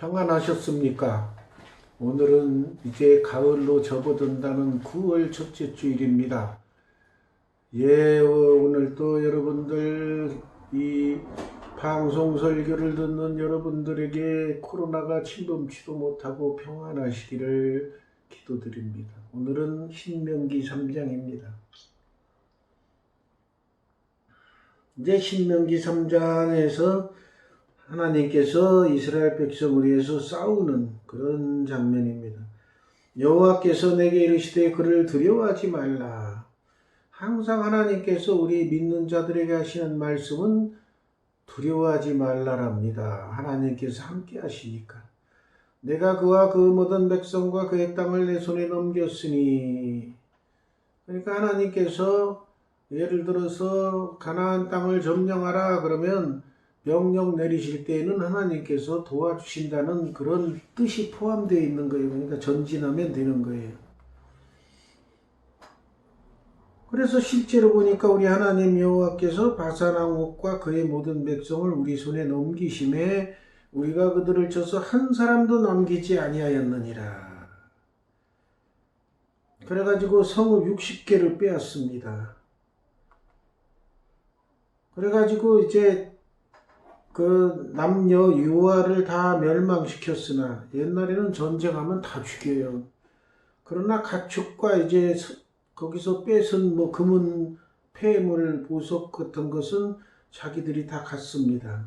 평안하셨습니까? 오늘은 이제 가을로 접어든다는 9월 첫째 주일입니다. 오늘 또 여러분들 이 방송 설교를 듣는 여러분들에게 코로나가 침범치도 못하고 평안하시기를 기도드립니다. 오늘은 신명기 3장입니다. 이제 신명기 3장에서 하나님께서 이스라엘 백성을 위해서 싸우는 그런 장면입니다. 여호와께서 내게 이르시되 그를 두려워하지 말라. 항상 하나님께서 우리 믿는 자들에게 하시는 말씀은 두려워하지 말라랍니다. 하나님께서 함께 하시니까. 내가 그와 그 모든 백성과 그의 땅을 내 손에 넘겼으니. 그러니까 하나님께서 예를 들어서 가나안 땅을 점령하라 그러면 명령 내리실 때에는 하나님께서 도와주신다는 그런 뜻이 포함되어 있는 거예요. 그러니까 전진하면 되는 거예요. 그래서 실제로 보니까 우리 하나님 여호와께서 바산 왕국과 그의 모든 백성을 우리 손에 넘기심에 우리가 그들을 쳐서 한 사람도 남기지 아니하였느니라. 그래가지고 성읍 60개를 빼앗습니다. 그래가지고 이제 그 남녀 유아를 다 멸망시켰으나 옛날에는 전쟁하면 다 죽여요. 그러나 가축과 이제 거기서 뺏은 뭐 금은 폐물 보석 같은 것은 자기들이 다 갖습니다.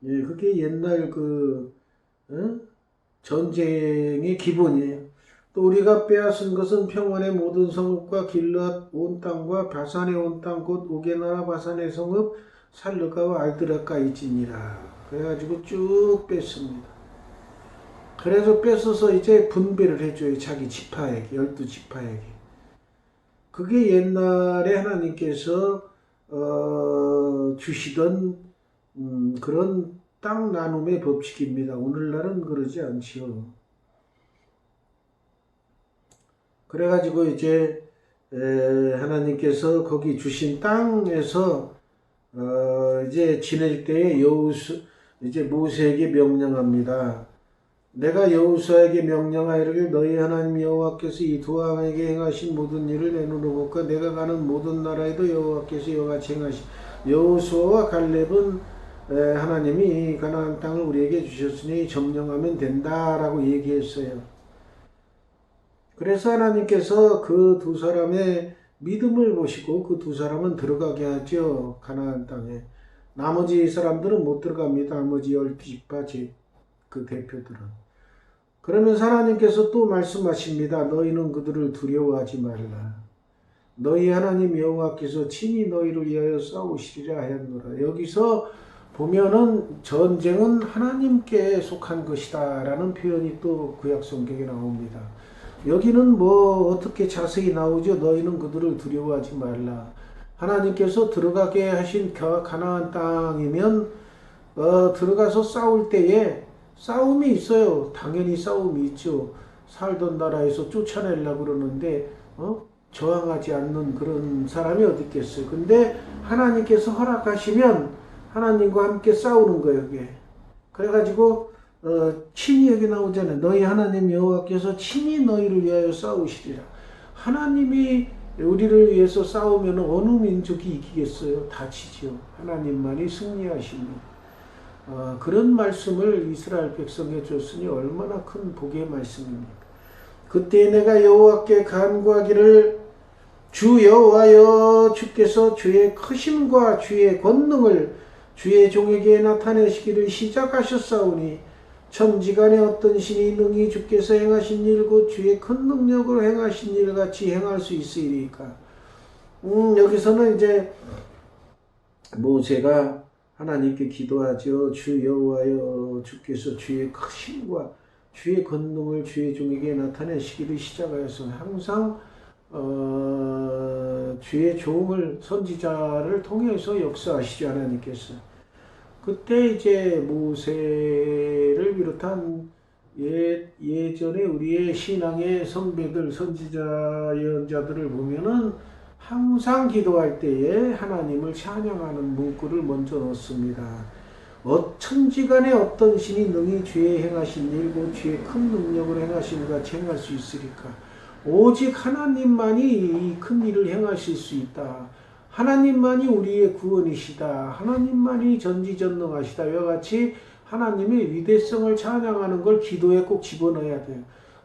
예, 그게 옛날 전쟁의 기본이에요. 또 우리가 빼앗은 것은 평원의 모든 성읍과 길르앗 온 땅과 바산의 온 땅 곧 오게나라 바산의 성읍 살르가와 알드라까지니라. 그래가지고 쭉 뺐습니다. 그래서 뺏어서 이제 분배를 해줘요. 자기 지파에게, 12지파에게. 그게 옛날에 하나님께서 주시던 그런 땅 나눔의 법칙입니다. 오늘날은 그러지 않지요. 그래가지고 이제 하나님께서 거기 주신 땅에서 이제 지낼 때에 이제 모세에게 명령합니다. 내가 여호수아에게 명령하이르길 너희 하나님 여호와께서 이 두 왕에게 행하신 모든 일을 내 눈으로 볼까 내가 가는 모든 나라에도 여호와께서 이와같이 행하신 여호수아와 갈렙은 하나님이 가나안 땅을 우리에게 주셨으니 점령하면 된다라고 얘기했어요. 그래서 하나님께서 그 두 사람의 믿음을 보시고 그 두 사람은 들어가게 하죠. 가나안 땅에. 나머지 사람들은 못 들어갑니다. 나머지 12지파 그 대표들은. 그러면서 하나님께서 또 말씀하십니다. 너희는 그들을 두려워하지 말라. 너희 하나님 여호와께서 친히 너희를 위하여 싸우시리라 하였노라. 여기서 보면은 전쟁은 하나님께 속한 것이다 라는 표현이 또 구약 성경에 나옵니다. 여기는 뭐 어떻게 자세히 나오죠. 너희는 그들을 두려워하지 말라. 하나님께서 들어가게 하신 가나안 땅이면 들어가서 싸울 때에 싸움이 있어요. 당연히 싸움이 있죠. 살던 나라에서 쫓아내려고 그러는데 저항하지 않는 그런 사람이 어디 있겠어요. 근데 하나님께서 허락하시면 하나님과 함께 싸우는 거예요. 그게. 그래가지고 친히 여기 나오잖아요. 너희 하나님 여호와께서 친히 너희를 위하여 싸우시리라. 하나님이 우리를 위해서 싸우면 어느 민족이 이기겠어요? 다치지요. 하나님만이 승리하십니다. 그런 말씀을 이스라엘 백성에 줬으니 얼마나 큰 복의 말씀입니까? 그때 내가 여호와께 간구하기를 주 여호와여 주께서 주의 크심과 주의 권능을 주의 종에게 나타내시기를 시작하셨사오니 천지간에 어떤 신이 능히 주께서 행하신 일 곧 주의 큰 능력으로 행하신 일 같이 행할 수 있으리까. 여기서는 이제 모세가 하나님께 기도하죠. 주 여호와여 주께서 주의 크심과 주의 권능을 주의 종에게 나타내시기를 시작하여서 항상 주의 종을 선지자를 통해서 역사하시죠. 하나님께서. 그때 이제 모세를 비롯한 예전에 우리의 신앙의 선배들, 선지자, 예언자들을 보면은 항상 기도할 때에 하나님을 찬양하는 문구를 먼저 넣습니다. 천지간에 어떤 신이 능히 죄에 행하신 일고 죄에 큰 능력을 행하신 같이 행할 수 있으리까? 오직 하나님만이 이 큰 일을 행하실 수 있다. 하나님만이 우리의 구원이시다. 하나님만이 전지전능하시다. 이와 같이 하나님의 위대성을 찬양하는 걸 기도에 꼭 집어넣어야 돼요.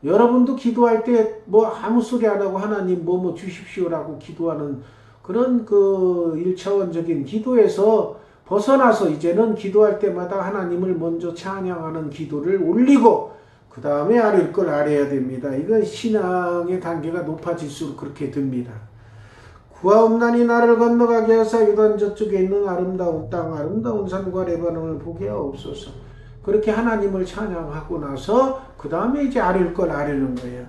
여러분도 기도할 때 뭐 아무 소리 안 하고 하나님 뭐 주십시오라고 기도하는 그런 그 1차원적인 기도에서 벗어나서 이제는 기도할 때마다 하나님을 먼저 찬양하는 기도를 올리고 그 다음에 아릴 걸 알아야 됩니다. 이건 신앙의 단계가 높아질수록 그렇게 됩니다. 구하옵나니 나를 건너가게 하사 요단 저쪽에 있는 아름다운 땅 아름다운 산과 레바논을 보게 하옵소서. 그렇게 하나님을 찬양하고 나서 그 다음에 이제 아릴 걸 아리는 거예요.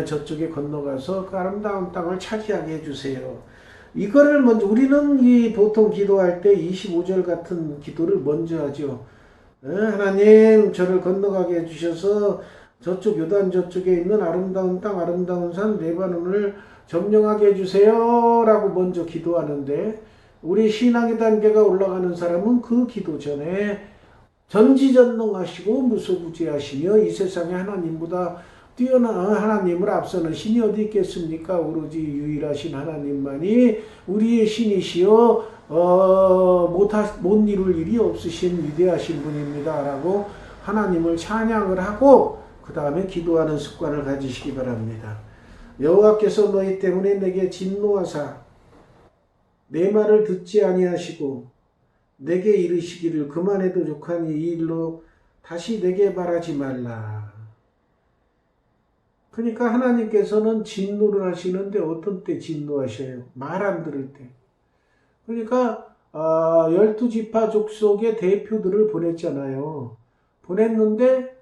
저쪽에 건너가서 그 아름다운 땅을 차지하게 해주세요. 이거를 먼저 우리는 이 보통 기도할 때 25절 같은 기도를 먼저 하죠. 하나님 저를 건너가게 해주셔서 저쪽 요단 저쪽에 있는 아름다운 땅 아름다운 산 레바논을 점령하게 해주세요 라고 먼저 기도하는데 우리 신앙의 단계가 올라가는 사람은 그 기도 전에 전지전능하시고 무소부재하시며 이 세상에 하나님보다 뛰어난 하나님을 앞서는 신이 어디 있겠습니까? 오로지 유일하신 하나님만이 우리의 신이시여 못 이룰 일이 없으신 위대하신 분입니다 라고 하나님을 찬양을 하고 그 다음에 기도하는 습관을 가지시기 바랍니다. 여호와께서 너희 때문에 내게 진노하사 내 말을 듣지 아니하시고 내게 이르시기를 그만해도 족하니 이 일로 다시 내게 말하지 말라. 그러니까 하나님께서는 진노를 하시는데 어떤 때 진노하셔요? 말 안 들을 때. 그러니까 12지파 족속의 대표들을 보냈잖아요. 보냈는데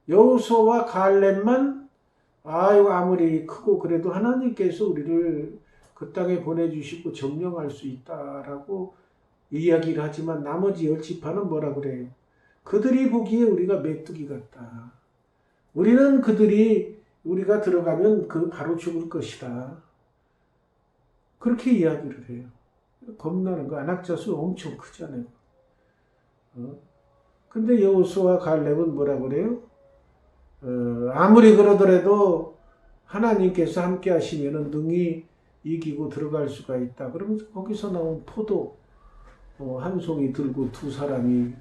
여호수아와 갈렙만 이거 아무리 크고 그래도 하나님께서 우리를 그 땅에 보내주시고 점령할 수 있다라고 이야기를 하지만 나머지 10지파는 뭐라 그래요? 그들이 보기에 우리가 메뚜기 같다. 우리는 우리가 들어가면 바로 죽을 것이다. 그렇게 이야기를 해요. 겁나는 거. 안악자수 엄청 크잖아요. 근데 여호수아와 갈렙은 뭐라 그래요? 아무리 그러더라도 하나님께서 함께 하시면은 능히 이기고 들어갈 수가 있다. 그러면서 거기서 나온 포도 한 송이 들고 두 사람이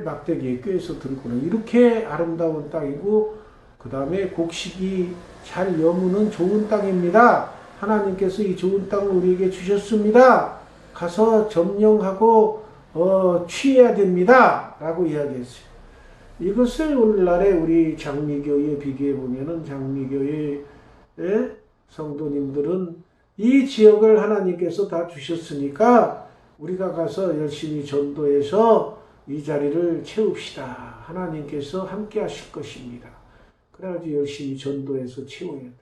막대기에 꿰서 들고는 이렇게 아름다운 땅이고 그 다음에 곡식이 잘 여무는 좋은 땅입니다. 하나님께서 이 좋은 땅을 우리에게 주셨습니다. 가서 점령하고 취해야 됩니다. 라고 이야기했어요. 이것을 오늘날에 우리 장미교에 비교해 보면은 장미교의 성도님들은 이 지역을 하나님께서 다 주셨으니까 우리가 가서 열심히 전도해서 이 자리를 채웁시다. 하나님께서 함께 하실 것입니다. 그래가지고 열심히 전도해서 채워야 돼.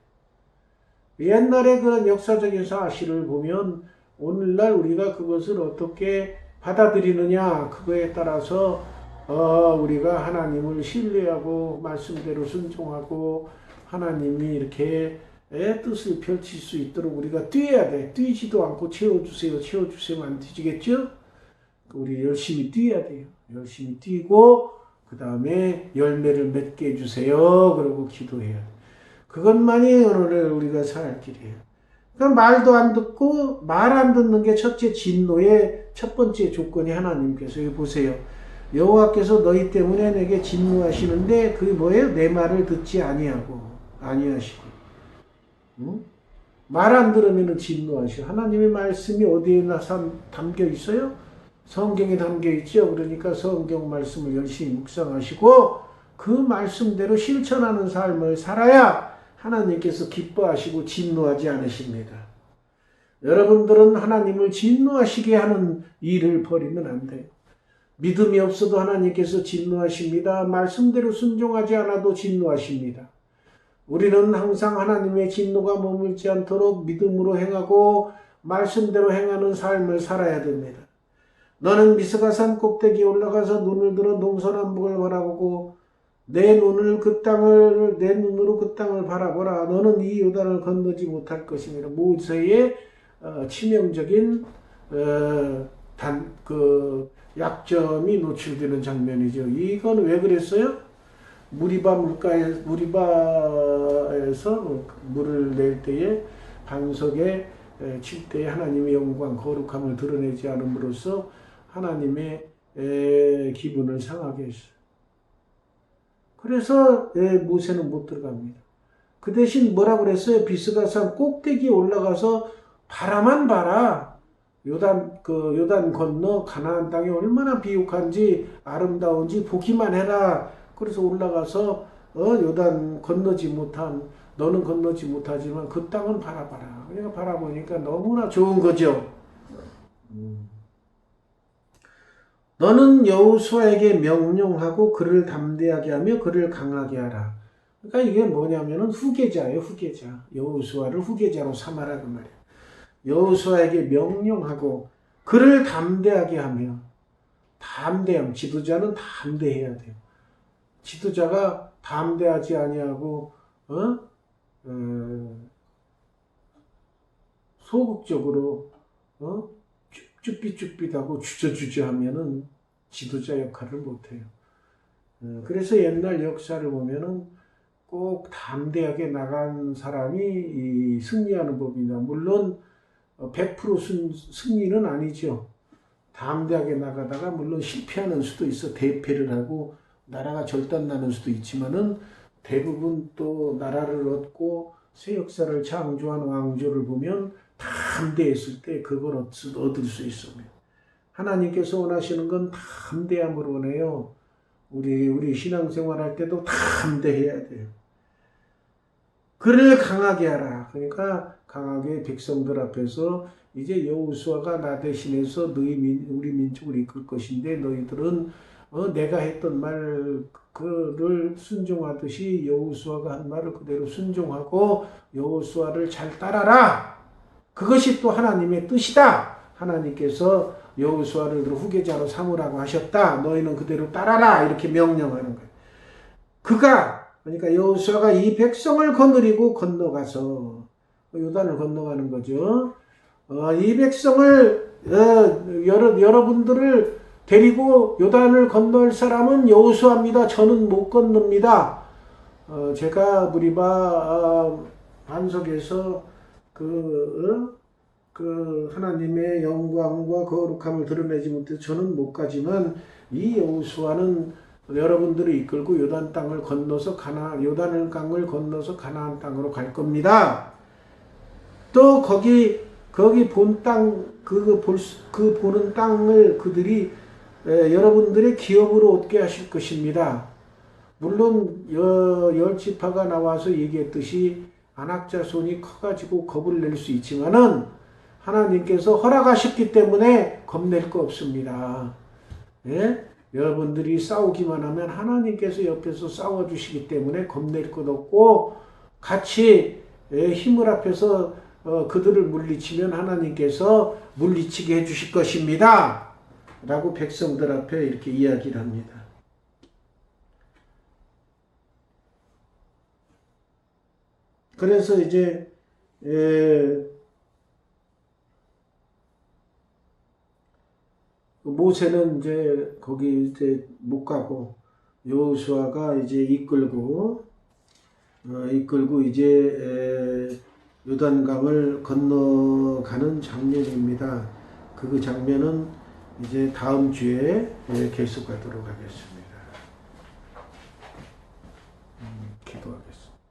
옛날에 그런 역사적인 사실을 보면 오늘날 우리가 그것을 어떻게 받아들이느냐 그거에 따라서 우리가 하나님을 신뢰하고 말씀대로 순종하고 하나님이 이렇게 뜻을 펼칠 수 있도록 우리가 뛰어야 돼. 뛰지도 않고 채워주세요. 채워주세요. 안 뛰지겠죠? 우리 열심히 뛰어야 돼요. 열심히 뛰고 그 다음에 열매를 맺게 해주세요. 그러고 기도해야 돼. 그것만이 오늘 우리가 살 길이에요. 그러니까 말도 안 듣고 말 안 듣는 게 첫째 진노의 첫 번째 조건이 하나님께서 여기 보세요. 여호와께서 너희 때문에 내게 진노하시는데 그게 뭐예요? 내 말을 듣지 아니하시고 말 안 들으면 진노하시고 하나님의 말씀이 어디에나 담겨 있어요? 성경에 담겨 있죠. 그러니까 성경 말씀을 열심히 묵상하시고 그 말씀대로 실천하는 삶을 살아야 하나님께서 기뻐하시고 진노하지 않으십니다. 여러분들은 하나님을 진노하시게 하는 일을 벌이면 안 돼요. 믿음이 없어도 하나님께서 진노하십니다. 말씀대로 순종하지 않아도 진노하십니다. 우리는 항상 하나님의 진노가 머물지 않도록 믿음으로 행하고 말씀대로 행하는 삶을 살아야 됩니다. 너는 미스가산 꼭대기에 올라가서 눈을 들어 동서남북을 바라보고 내 눈으로 그 땅을 바라보라. 너는 이 요단을 건너지 못할 것입니다. 모세의 치명적인 약점이 노출되는 장면이죠. 이건 왜 그랬어요? 무리바에서 물을 낼 때에 반석에 칠 때에 하나님의 영광 거룩함을 드러내지 않음으로써 하나님의 기분을 상하게 했어요. 그래서 모세는 못 들어갑니다. 그 대신 뭐라 그랬어요? 비스가산 꼭대기에 올라가서 바라만 봐라. 요단 건너 가나안 땅이 얼마나 비옥한지 아름다운지 보기만 해라. 그래서 올라가서 요단 건너지 못한 너는 건너지 못하지만 그 땅은 바라봐라. 그러니까 바라보니까 너무나 좋은 거죠. 너는 여호수아에게 명령하고 그를 담대하게 하며 그를 강하게 하라. 그러니까 이게 뭐냐면은 후계자예요, 후계자. 여호수아를 후계자로 삼아라 그 말이에요. 여호수아에게 명령하고 그를 담대하게 하며 담대함, 지도자는 담대해야 돼요. 지도자가 담대하지 아니하고 소극적으로 쭈삣쭈삣하고 주저주저하면은 지도자 역할을 못해요. 그래서 옛날 역사를 보면은 꼭 담대하게 나간 사람이 승리하는 법입니다. 물론 100% 승리는 아니죠. 담대하게 나가다가 물론 실패하는 수도 있어. 대패를 하고 나라가 절단나는 수도 있지만은 대부분 또 나라를 얻고 새 역사를 창조한 왕조를 보면 담대했을 때 그걸 얻을 수 있습니다. 하나님께서 원하시는 건 담대함을 원해요. 우리 신앙생활 할 때도 담대해야 돼요. 그를 강하게 하라. 그러니까 강하게 백성들 앞에서 이제 여호수아가 나 대신해서 우리 민족을 이끌 것인데 너희들은 내가 했던 그를 순종하듯이 여호수아가 한 말을 그대로 순종하고 여호수아를 잘 따라라. 그것이 또 하나님의 뜻이다. 하나님께서 여호수아를 후계자로 삼으라고 하셨다. 너희는 그대로 따라라. 이렇게 명령하는 거예요. 그러니까 여호수아가 이 백성을 거느리고 건너가서 요단을 건너가는 거죠. 이 백성을 여러분들을 데리고 요단을 건널 사람은 여호수아입니다. 저는 못 건넙니다. 제가 무리바 반석에서 그 하나님의 영광과 거룩함을 드러내지 못해 저는 못 가지만 이 여호수아는 여러분들을 이끌고 요단 땅을 건너서 요단을 강을 건너서 가나안 땅으로 갈 겁니다. 또 거기 본 땅 그 보는 땅을 그들이 여러분들의 기업으로 얻게 하실 것입니다. 물론 열 지파가 나와서 얘기했듯이 안악자손이 커가지고 겁을 낼 수 있지만은 하나님께서 허락하셨기 때문에 겁낼 거 없습니다. 예? 여러분들이 싸우기만 하면 하나님께서 옆에서 싸워주시기 때문에 겁낼 것 없고 같이 힘을 합해서 그들을 물리치면 하나님께서 물리치게 해주실 것입니다. 라고 백성들 앞에 이렇게 이야기를 합니다. 그래서 이제 모세는 이제 거기 이제 못 가고 여호수아가 이제 이끌고 이제 요단강을 건너가는 장면입니다. 그 장면은 이제 다음 주에 계속하도록 하겠습니다. 기도하겠습니다.